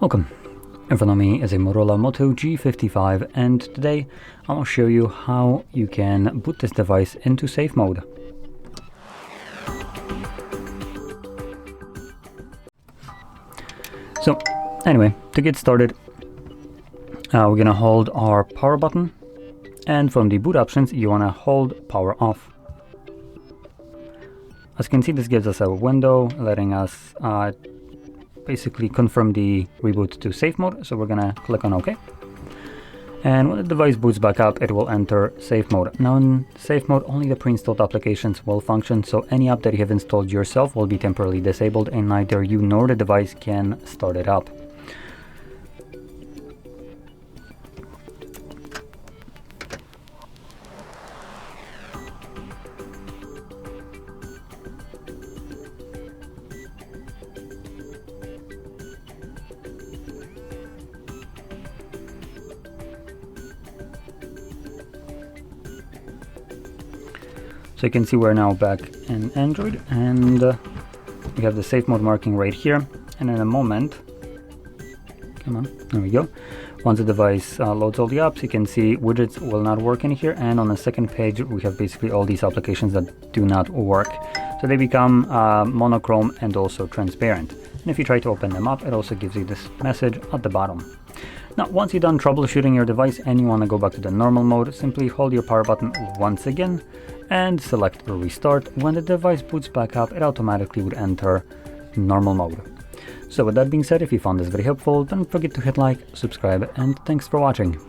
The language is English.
Welcome. In front of me is a MOTOROLA Moto G55, and today I will show you how you can boot this device into safe mode. So anyway, to get started, we're gonna hold our power button, and from the boot options you wanna hold power off. As you can see, this gives us a window letting us basically confirm the reboot to safe mode, so we're gonna click on OK. And when the device boots back up, it will enter safe mode. Now in safe mode, only the pre-installed applications will function, so any app that you have installed yourself will be temporarily disabled and neither you nor the device can start it up. So you can see we're now back in Android, and we have the safe mode marking right here. And in a moment, come on, there we go. Once the device loads all the apps, you can see widgets will not work in here. And on the second page, we have basically all these applications that do not work. So they become monochrome and also transparent. And if you try to open them up, it also gives you this message at the bottom. Now, once you're done troubleshooting your device and you want to go back to the normal mode, simply hold your power button once again and select restart. When the device boots back up, it automatically would enter normal mode. So with that being said, if you found this very helpful, don't forget to hit like, subscribe, and thanks for watching.